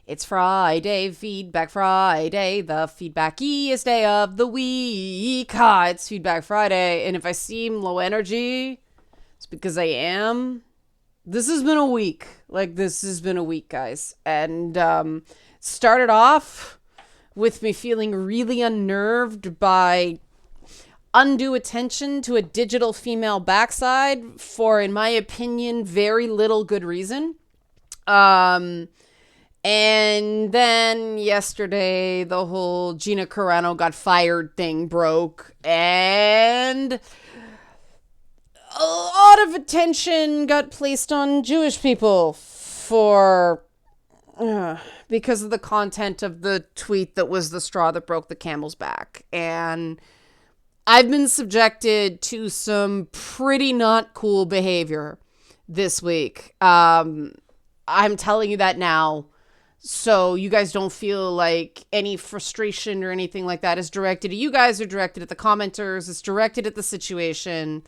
It's Friday, Feedback Friday, the feedbackiest day of the week. It's Feedback Friday, and if I seem low energy, it's because I am. This has been a week. This has been a week, guys. And started off with me feeling really unnerved by undue attention to a digital female backside for, in my opinion, very little good reason. And then yesterday, the whole Gina Carano got fired thing broke, and a lot of attention got placed on Jewish people because of the content of the tweet that was the straw that broke the camel's back. And I've been subjected to some pretty not cool behavior this week. I'm telling you that now, so you guys don't feel like any frustration or anything like that is directed at you guys or directed at the commenters. It's directed at the situation.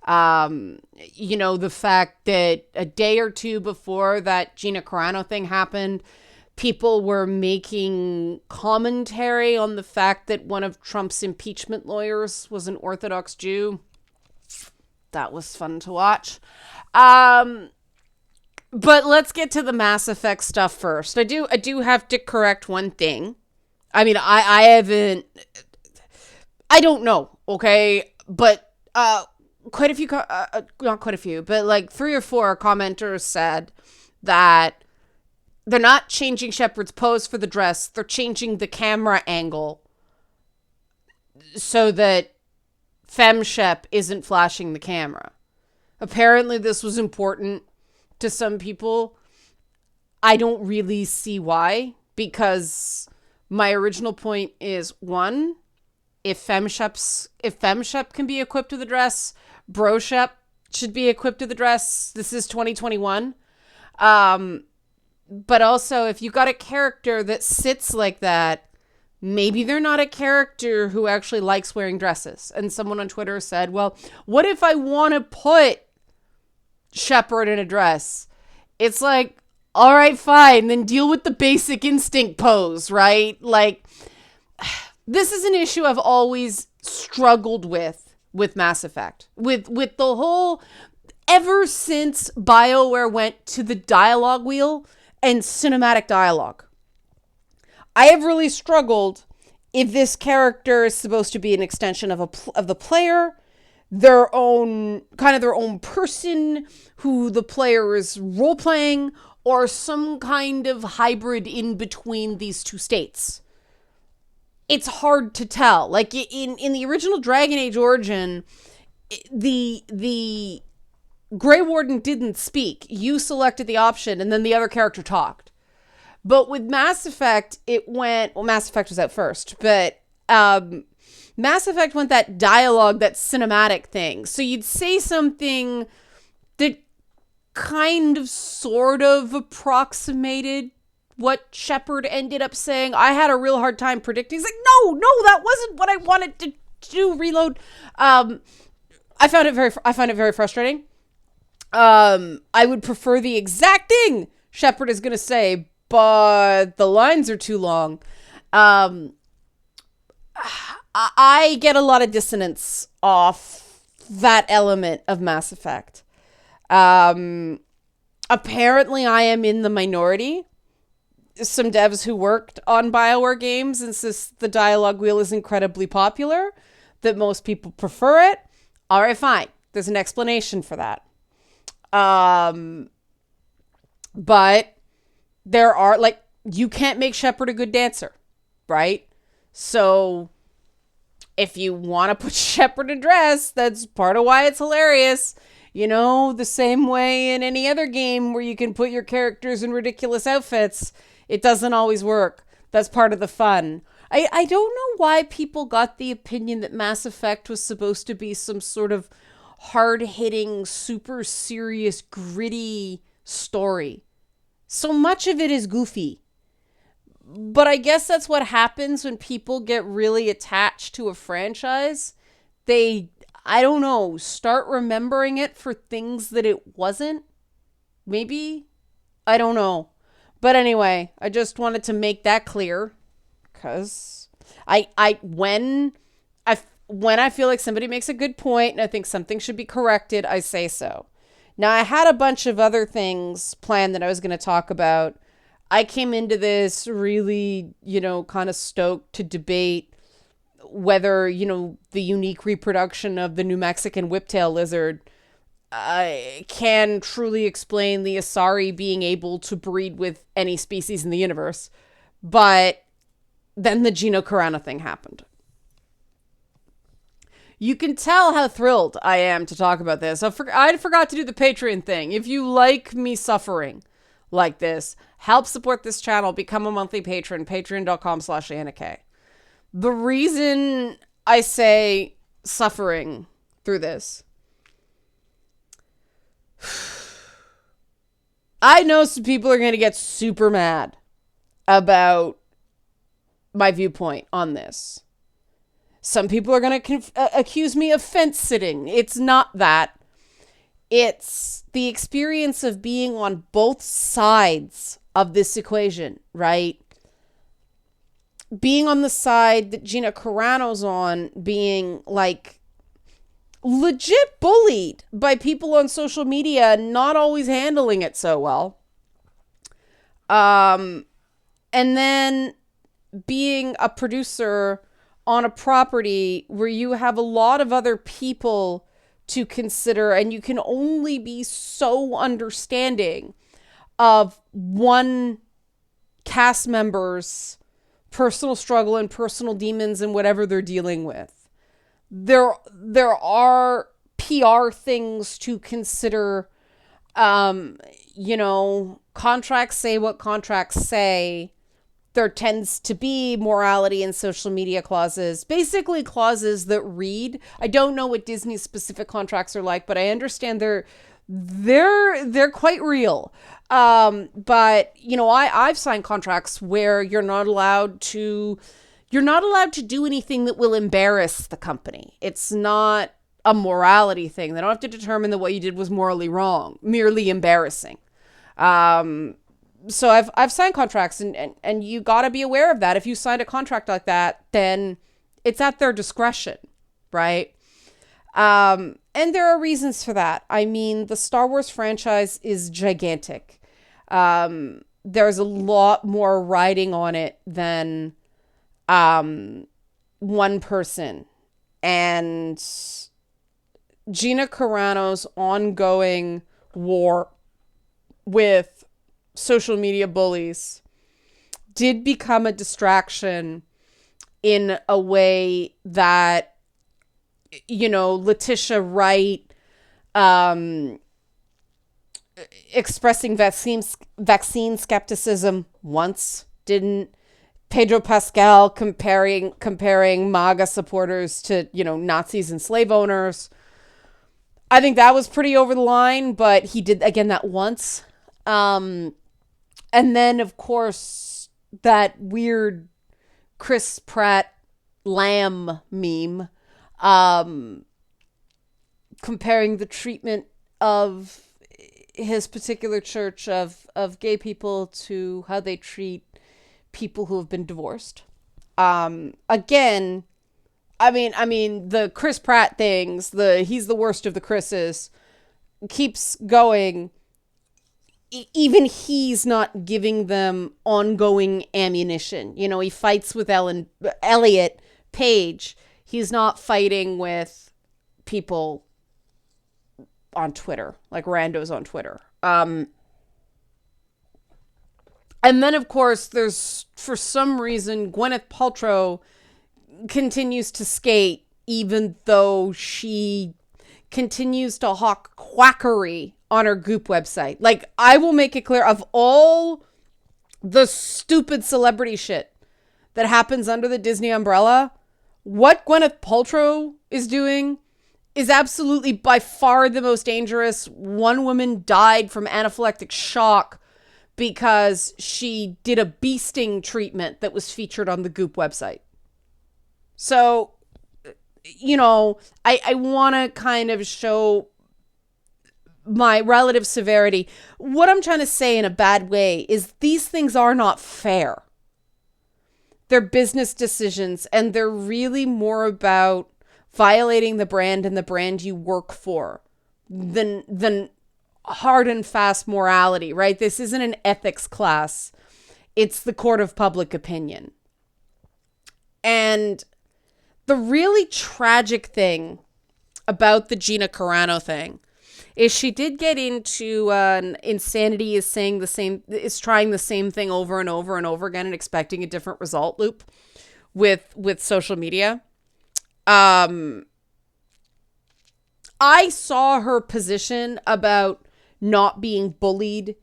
The fact that a day or two before that Gina Carano thing happened, people were making commentary on the fact that one of Trump's impeachment lawyers was an Orthodox Jew. That was fun to watch. But let's get to the Mass Effect stuff first. I do have to correct one thing. I mean, I don't know, okay? But quite a few, not quite a few, but like 3 or 4 commenters said that they're not changing Shepard's pose for the dress. They're changing the camera angle so that FemShep isn't flashing the camera. Apparently this was important to some people. I don't really see why, because my original point is, one, if FemShep can be equipped with a dress, BroShep should be equipped with a dress. This is 2021. But also, if you got a character that sits like that, maybe they're not a character who actually likes wearing dresses. And someone on Twitter said, well, what if I want to put Shepard in a dress? It's like, all right, fine, then deal with the basic instinct pose, right? Like, this is an issue I've always struggled with Mass Effect. With the whole, ever since BioWare went to the dialogue wheel and cinematic dialogue, I have really struggled if this character is supposed to be an extension of the player, their own person who the player is role playing, or some kind of hybrid in between these two states. It's hard to tell. Like in the original Dragon Age Origin, the Grey Warden didn't speak. You selected the option and then the other character talked. But with Mass Effect, Mass Effect was out first, but Mass Effect went that dialogue, that cinematic thing. So you'd say something that kind of sort of approximated what Shepard ended up saying. I had a real hard time predicting. He's like, no, that wasn't what I wanted to do. Reload. I found it very frustrating. I would prefer the exact thing Shepard is going to say, but the lines are too long. I get a lot of dissonance off that element of Mass Effect. Apparently I am in the minority. Some devs who worked on BioWare games insist the dialogue wheel is incredibly popular, that most people prefer it. All right, fine. There's an explanation for that. But there are, you can't make Shepard a good dancer, right? So if you want to put Shepard in a dress, that's part of why it's hilarious. The same way in any other game where you can put your characters in ridiculous outfits, it doesn't always work. That's part of the fun. I don't know why people got the opinion that Mass Effect was supposed to be some sort of hard-hitting, super serious, gritty story. So much of it is goofy. But I guess that's what happens when people get really attached to a franchise. They, I don't know, start remembering it for things that it wasn't. Maybe? I don't know. But anyway, I just wanted to make that clear because when I feel like somebody makes a good point and I think something should be corrected, I say so. Now, I had a bunch of other things planned that I was going to talk about. I came into this really, kind of stoked to debate whether, the unique reproduction of the New Mexican whiptail lizard can truly explain the Asari being able to breed with any species in the universe. But then the Gina Carano thing happened. You can tell how thrilled I am to talk about this. I forgot to do the Patreon thing. If you like me suffering like this, help support this channel, become a monthly patron, patreon.com/AnnaK. The reason I say suffering through this, I know some people are going to get super mad about my viewpoint on this. Some people are going to accuse me of fence sitting. It's not that. It's the experience of being on both sides of this equation, right? Being on the side that Gina Carano's on, being like legit bullied by people on social media, not always handling it so well. And then being a producer on a property where you have a lot of other people to consider, and you can only be so understanding of one cast member's personal struggle and personal demons and whatever they're dealing with. There are PR things to consider. Contracts say what contracts say. There tends to be morality and social media clauses, basically clauses that read. I don't know what Disney's specific contracts are like, but I understand they're quite real. But I've signed contracts where you're not allowed to do anything that will embarrass the company. It's not a morality thing. They don't have to determine that what you did was morally wrong, merely embarrassing. So I've signed contracts and you got to be aware of that. If you signed a contract like that, then it's at their discretion, right? And there are reasons for that. I mean, the Star Wars franchise is gigantic. There's a lot more riding on it than one person. And Gina Carano's ongoing war with social media bullies did become a distraction in a way that, Letitia Wright, expressing vaccine skepticism once didn't. Pedro Pascal comparing MAGA supporters to, Nazis and slave owners. I think that was pretty over the line, but he did, again, that once. And then, of course, that weird Chris Pratt lamb meme, comparing the treatment of his particular church of gay people to how they treat people who have been divorced. Again, I mean, the Chris Pratt things, he's the worst of the Chris's, keeps going. Even he's not giving them ongoing ammunition. He fights with Elliot Page. He's not fighting with people on Twitter, like randos on Twitter. And then, of course, there's, for some reason, Gwyneth Paltrow continues to skate, even though she continues to hawk quackery on her Goop website. Like, I will make it clear, of all the stupid celebrity shit that happens under the Disney umbrella, what Gwyneth Paltrow is doing is absolutely by far the most dangerous. One woman died from anaphylactic shock because she did a bee sting treatment that was featured on the Goop website. So, I want to kind of show my relative severity. What I'm trying to say in a bad way is these things are not fair. They're business decisions, and they're really more about violating the brand and the brand you work for than hard and fast morality, right? This isn't an ethics class. It's the court of public opinion. And the really tragic thing about the Gina Carano thing is she did get into an insanity is trying the same thing over and over and over again and expecting a different result loop with social media. I saw her position about not being bullied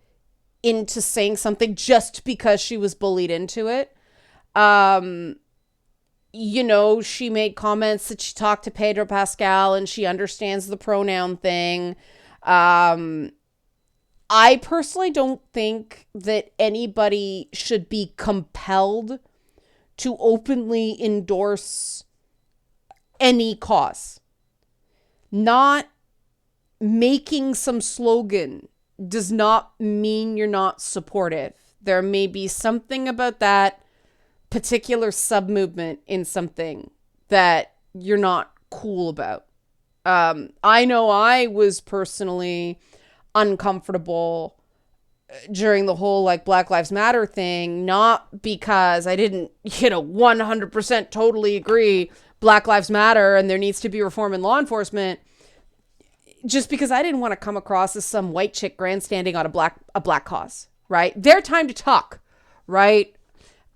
into saying something just because she was bullied into it. She made comments that she talked to Pedro Pascal and she understands the pronoun thing. I personally don't think that anybody should be compelled to openly endorse any cause. Not making some slogan does not mean you're not supportive. There may be something about that particular sub-movement in something that you're not cool about. I know I was personally uncomfortable during the whole Black Lives Matter thing, not because I didn't, 100% totally agree Black Lives Matter and there needs to be reform in law enforcement, just because I didn't want to come across as some white chick grandstanding on a black cause, right? Their time to talk, right?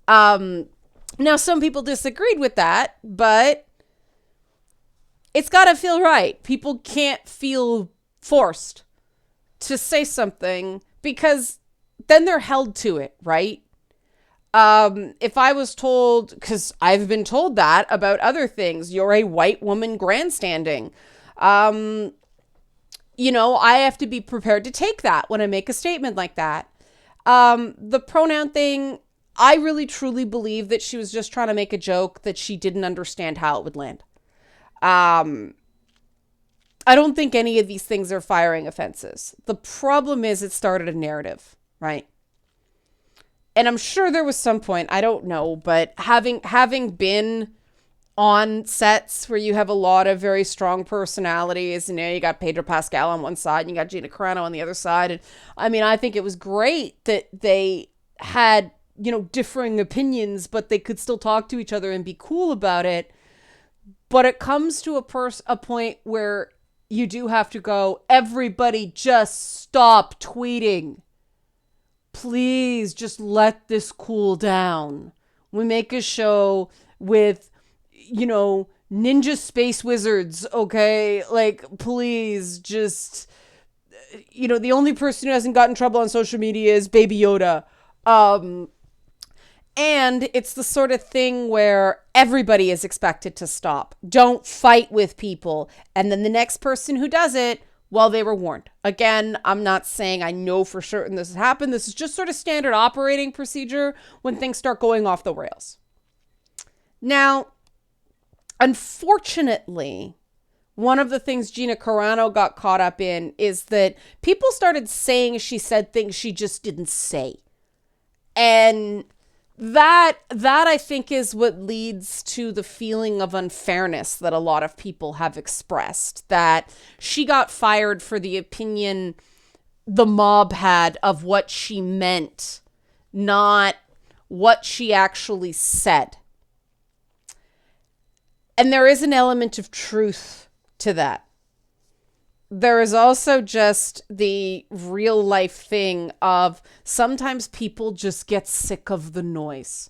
Now some people disagreed with that, but it's got to feel right. People can't feel forced to say something because then they're held to it, right? If I was told, because I've been told that about other things, you're a white woman grandstanding, I have to be prepared to take that when I make a statement like that. The pronoun thing, I really truly believe that she was just trying to make a joke that she didn't understand how it would land. I don't think any of these things are firing offenses. The problem is it started a narrative, right? And I'm sure there was some point, I don't know, but having been on sets where you have a lot of very strong personalities, and you got Pedro Pascal on one side and you got Gina Carano on the other side. And I think it was great that they had, differing opinions, but they could still talk to each other and be cool about it. But it comes to a point where you do have to go, everybody just stop tweeting. Please just let this cool down. We make a show with, ninja space wizards, okay? Please just, the only person who hasn't gotten in trouble on social media is Baby Yoda. And it's the sort of thing where everybody is expected to stop. Don't fight with people. And then the next person who does it, well, they were warned. Again, I'm not saying I know for certain this has happened. This is just sort of standard operating procedure when things start going off the rails. Now, unfortunately, one of the things Gina Carano got caught up in is that people started saying she said things she just didn't say. And that I think is what leads to the feeling of unfairness that a lot of people have expressed, that she got fired for the opinion the mob had of what she meant, not what she actually said. And there is an element of truth to that. There is also just the real life thing of sometimes people just get sick of the noise.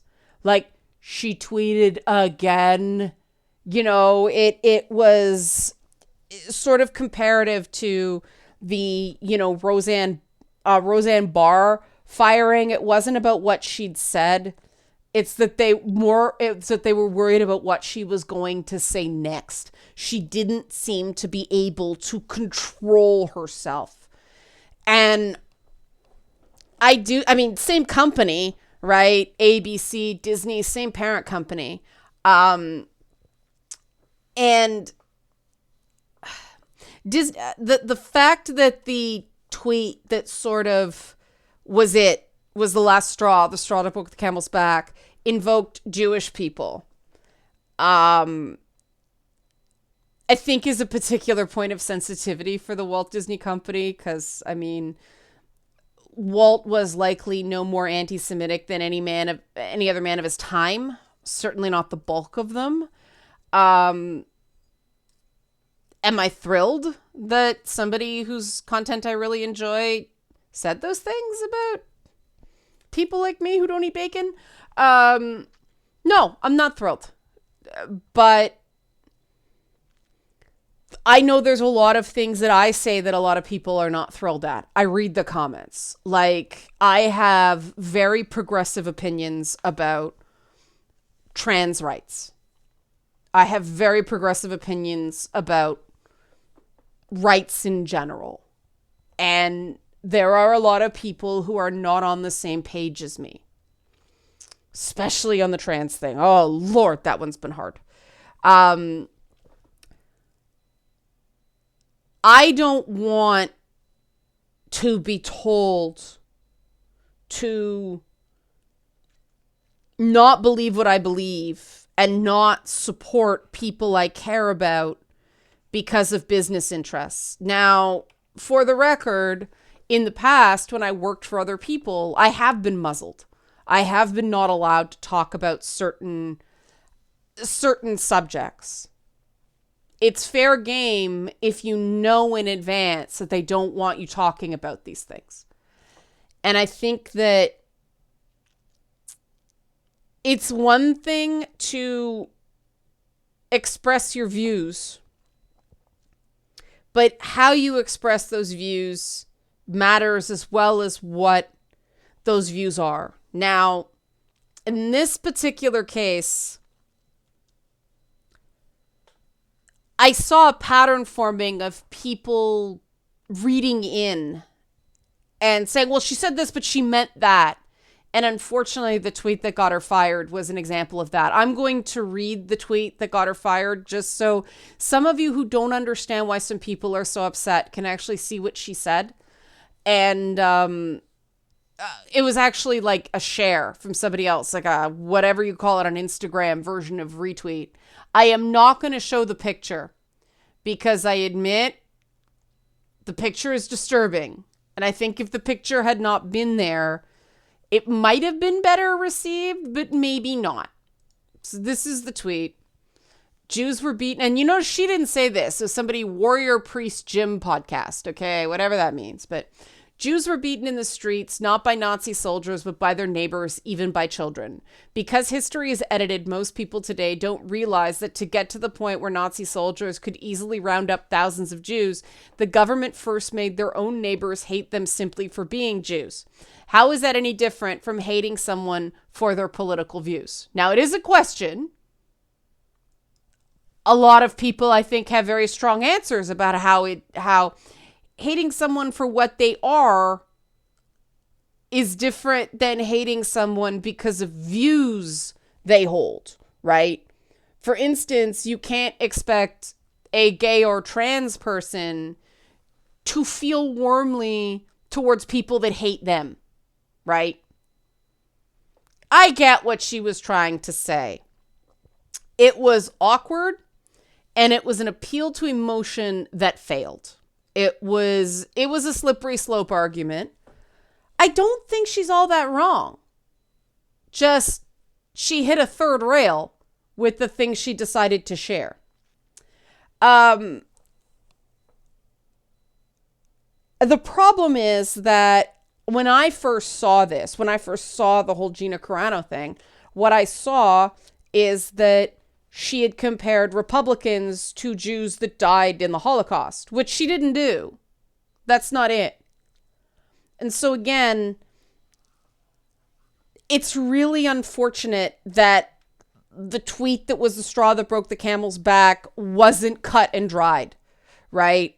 She tweeted again, it was sort of comparative to the, Roseanne Barr firing. It wasn't about what she'd said. It's that they were worried about what she was going to say next. She didn't seem to be able to control herself. And same company, right? ABC, Disney, same parent company. And The fact that the tweet that sort of was the last straw, the straw that broke the camel's back, invoked Jewish people, I think is a particular point of sensitivity for the Walt Disney Company, because, I mean, Walt was likely no more anti-Semitic than any other man of his time. Certainly not the bulk of them. Am I thrilled that somebody whose content I really enjoy said those things about people like me who don't eat bacon? No, I'm not thrilled. But I know there's a lot of things that I say that a lot of people are not thrilled at. I read the comments. Like, I have very progressive opinions about trans rights. I have very progressive opinions about rights in general. And there are a lot of people who are not on the same page as me, especially on the trans thing. Oh, Lord, that one's been hard. I don't want to be told to not believe what I believe and not support people I care about because of business interests. Now, for the record, in the past, when I worked for other people, I have been muzzled. I have been not allowed to talk about certain subjects. It's fair game if you know in advance that they don't want you talking about these things. And I think that it's one thing to express your views, but how you express those views matters as well as what those views are. Now, in this particular case, I saw a pattern forming of people reading in and saying, well, she said this, but she meant that. And unfortunately, the tweet that got her fired was an example of that. I'm going to read the tweet that got her fired just so some of you who don't understand why some people are so upset can actually see what she said. And it was actually like a share from somebody else, like a whatever you call it on Instagram version of retweet. I am not going to show the picture because I admit the picture is disturbing. And I think if the picture had not been there, it might have been better received, but maybe not. So this is the tweet. Jews were beaten. And she didn't say this. So somebody, Warrior Priest Jim podcast. Okay, whatever that means. But Jews were beaten in the streets, not by Nazi soldiers, but by their neighbors, even by children. Because history is edited, most people today don't realize that to get to the point where Nazi soldiers could easily round up thousands of Jews, the government first made their own neighbors hate them simply for being Jews. How is that any different from hating someone for their political views? Now, it is a question. A lot of people, I think, have very strong answers about how hating someone for what they are is different than hating someone because of views they hold, right? For instance, you can't expect a gay or trans person to feel warmly towards people that hate them, right? I get what she was trying to say. It was awkward, and it was an appeal to emotion that failed. It was a slippery slope argument. I don't think she's all that wrong. Just she hit a third rail with the things she decided to share. The problem is that when I first saw the whole Gina Carano thing, what I saw is that she had compared Republicans to Jews that died in the Holocaust, which she didn't do. That's not it. And so again, it's really unfortunate that the tweet that was the straw that broke the camel's back wasn't cut and dried, right?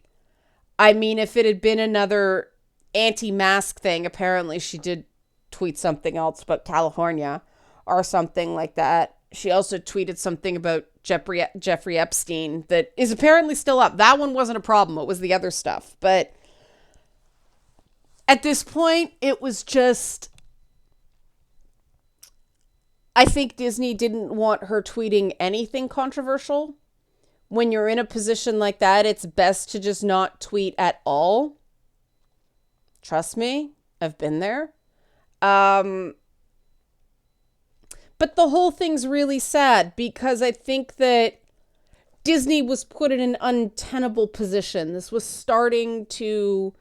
I mean, if it had been another anti-mask thing, apparently she did tweet something else about California or something like that. She also tweeted something about Jeffrey Epstein that is apparently still up. That one wasn't a problem. It was the other stuff. But at this point, it was just, I think Disney didn't want her tweeting anything controversial. When you're in a position like that, it's best to just not tweet at all. Trust me, I've been there. But the whole thing's really sad because I think that Disney was put in an untenable position. This was starting to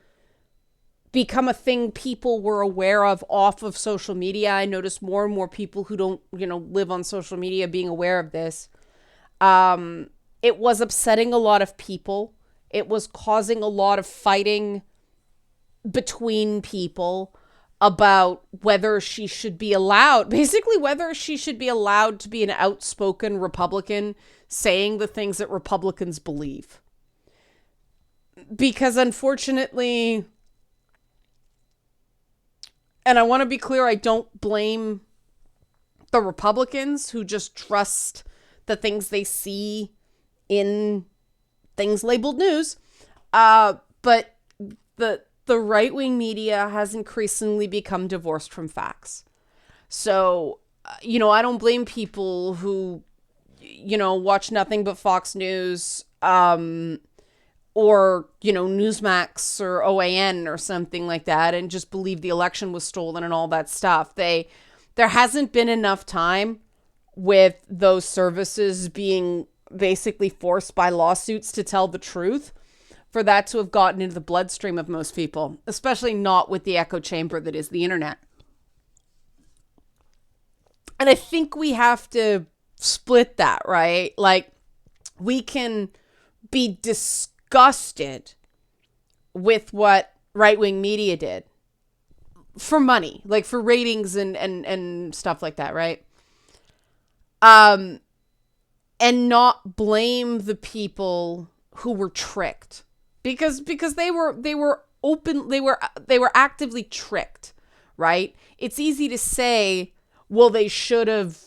become a thing people were aware of off of social media. I noticed more and more people who don't, live on social media being aware of this. It was upsetting a lot of people. It was causing a lot of fighting between people about whether she should be allowed, basically whether she should be allowed to be an outspoken Republican saying the things that Republicans believe. Because unfortunately, and I want to be clear, I don't blame the Republicans who just trust the things they see in things labeled news. But the right-wing media has increasingly become divorced from facts. So, I don't blame people who, watch nothing but Fox News, or, Newsmax or OAN or something like that and just believe the election was stolen and all that stuff. There hasn't been enough time with those services being basically forced by lawsuits to tell the truth for that to have gotten into the bloodstream of most people, especially not with the echo chamber that is the internet. And I think we have to split that, right? Like, we can be disgusted with what right-wing media did for money, like for ratings and stuff like that, right? And not blame the people who were tricked. Because they were actively tricked, right? It's easy to say, well, they should have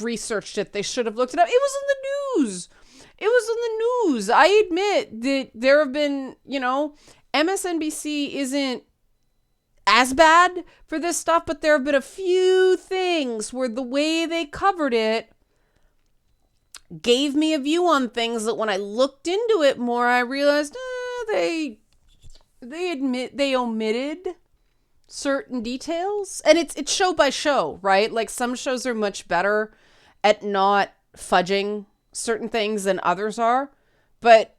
researched it. They should have looked it up. It was in the news. I admit that there have been, MSNBC isn't as bad for this stuff, but there have been a few things where the way they covered it gave me a view on things that when I looked into it more, I realized they omitted certain details. And it's show by show, right? Like, some shows are much better at not fudging certain things than others are. But,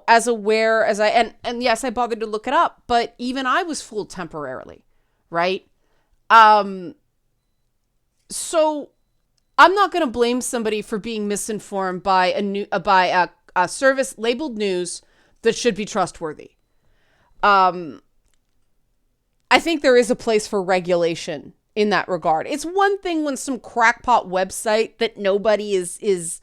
as aware as and yes, I bothered to look it up, but even I was fooled temporarily, right? So I'm not going to blame somebody for being misinformed by a service labeled news that should be trustworthy. I think there is a place for regulation in that regard. It's one thing when some crackpot website that nobody is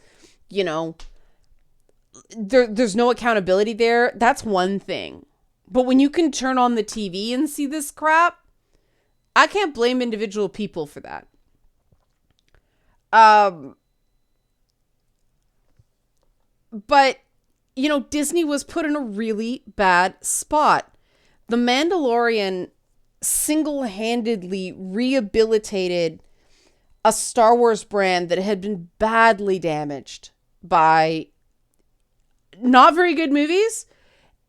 there's no accountability there. That's one thing. But when you can turn on the TV and see this crap, I can't blame individual people for that. But, Disney was put in a really bad spot. The Mandalorian single-handedly rehabilitated a Star Wars brand that had been badly damaged by not very good movies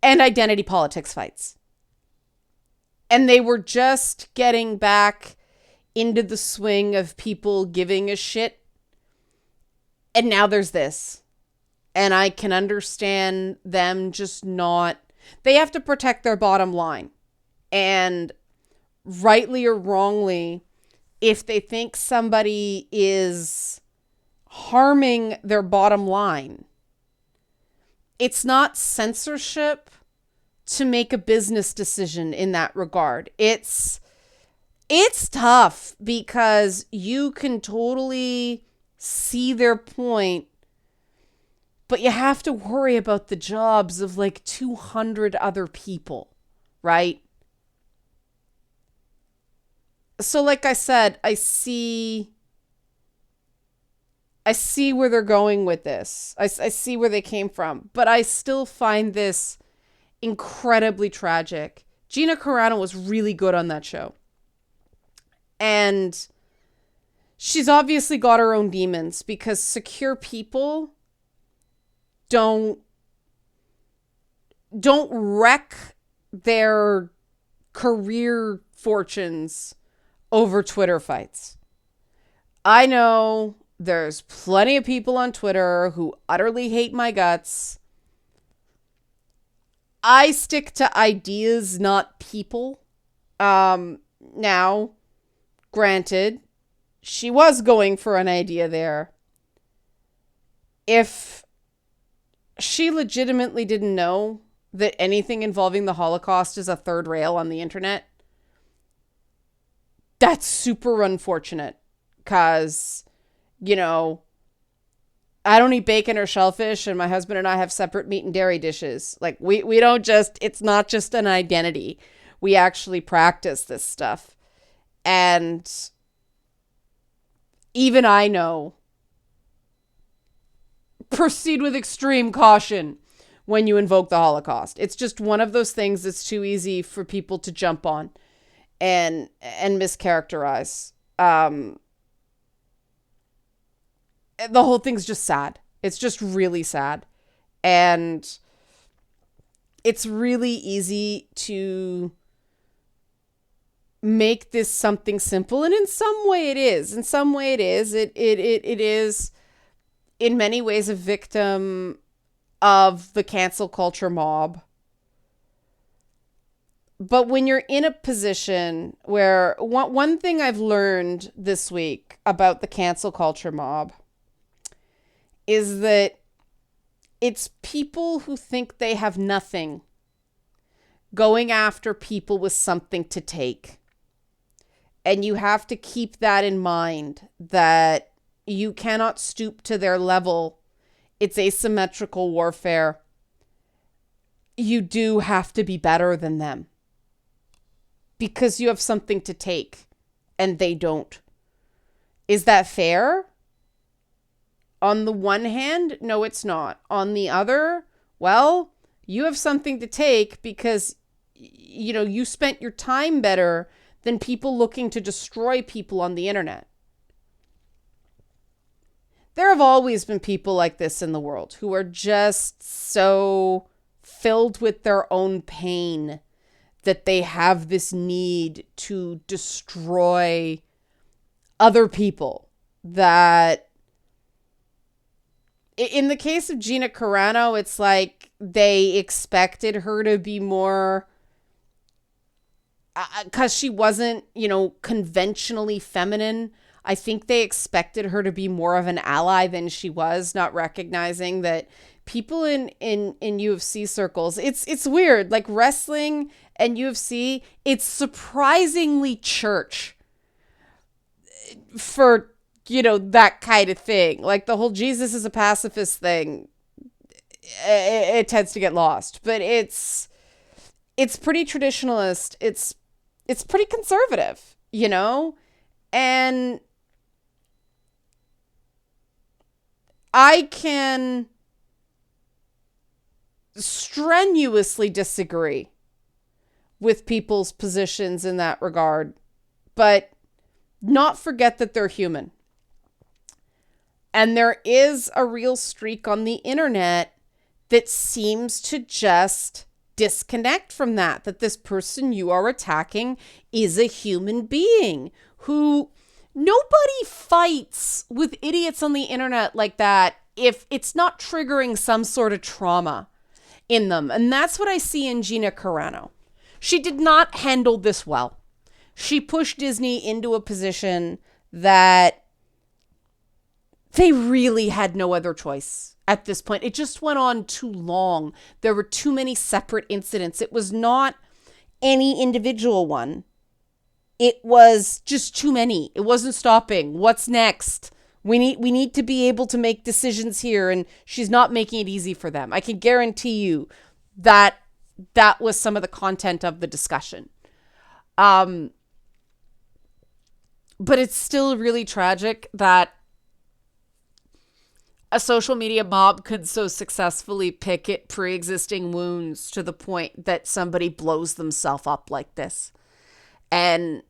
and identity politics fights. And they were just getting back into the swing of people giving a shit. And now there's this. And I can understand them just not... They have to protect their bottom line. And rightly or wrongly, if they think somebody is harming their bottom line, it's not censorship to make a business decision in that regard. It's tough because you can totally see their point, but you have to worry about the jobs of like 200 other people, right? So like I said, I see I see where they're going with this. I see where they came from, but I still find this incredibly tragic. Gina Carano was really good on that show. And she's obviously got her own demons because secure people don't wreck their career fortunes over Twitter fights. I know there's plenty of people on Twitter who utterly hate my guts. I stick to ideas, not people. Now, granted, she was going for an idea there. If she legitimately didn't know that anything involving the Holocaust is a third rail on the internet, that's super unfortunate. Because, I don't eat bacon or shellfish, and my husband and I have separate meat and dairy dishes. Like, we don't just, it's not just an identity. We actually practice this stuff. And even I know, proceed with extreme caution when you invoke the Holocaust. It's just one of those things that's too easy for people to jump on and mischaracterize. The whole thing's just sad. It's just really sad. And it's really easy to make this something simple. And in some way it is. In some way it is. It is in many ways a victim of the cancel culture mob. But when you're in a position where one thing I've learned this week about the cancel culture mob is that it's people who think they have nothing going after people with something to take. And you have to keep that in mind, that you cannot stoop to their level. It's asymmetrical warfare. You do have to be better than them because you have something to take and they don't. Is that fair? On the one hand, no, it's not. On the other, well, you have something to take because, you spent your time better than people looking to destroy people on the internet. There have always been people like this in the world who are just so filled with their own pain that they have this need to destroy other people. That in the case of Gina Carano, it's like they expected her to be more, because she wasn't, conventionally feminine. I think they expected her to be more of an ally than she was, not recognizing that people in UFC circles, it's weird. Like wrestling and UFC, it's surprisingly church for, that kind of thing. Like the whole Jesus is a pacifist thing, it tends to get lost. But it's pretty traditionalist. It's pretty conservative, and I can strenuously disagree with people's positions in that regard, but not forget that they're human. And there is a real streak on the internet that seems to just disconnect from that this person you are attacking is a human being who nobody fights with idiots on the internet like that if it's not triggering some sort of trauma in them. And that's what I see in Gina Carano. She did not handle this well. She pushed Disney into a position that they really had no other choice at this point. It just went on too long. There were too many separate incidents. It was not any individual one. It was just too many. It wasn't stopping. What's next? We need to be able to make decisions here, and she's not making it easy for them. I can guarantee you that was some of the content of the discussion. But it's still really tragic that a social media mob could so successfully pick at pre-existing wounds to the point that somebody blows themselves up like this. And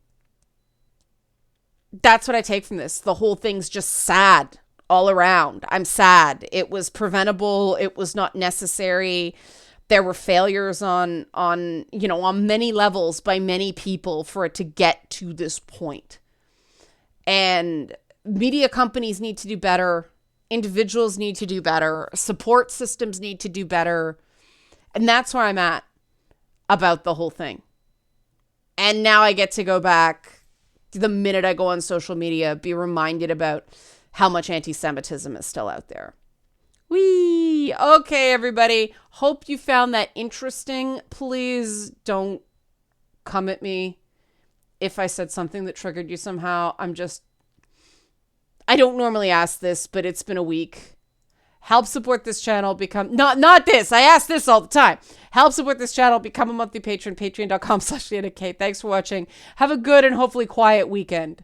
that's what I take from this. The whole thing's just sad all around. I'm sad. It was preventable. It was not necessary. There were failures on many levels by many people for it to get to this point. And media companies need to do better. Individuals need to do better. Support systems need to do better. And that's where I'm at about the whole thing. And now I get to go back the minute I go on social media, be reminded about how much anti-Semitism is still out there. Whee! Okay, everybody. Hope you found that interesting. Please don't come at me if I said something that triggered you somehow. I don't normally ask this, but it's been a week. Help support this channel. Become, not this. I ask this all the time. Help support this channel. Become a monthly patron. Patreon.com/LeannaK. Thanks for watching. Have a good and hopefully quiet weekend.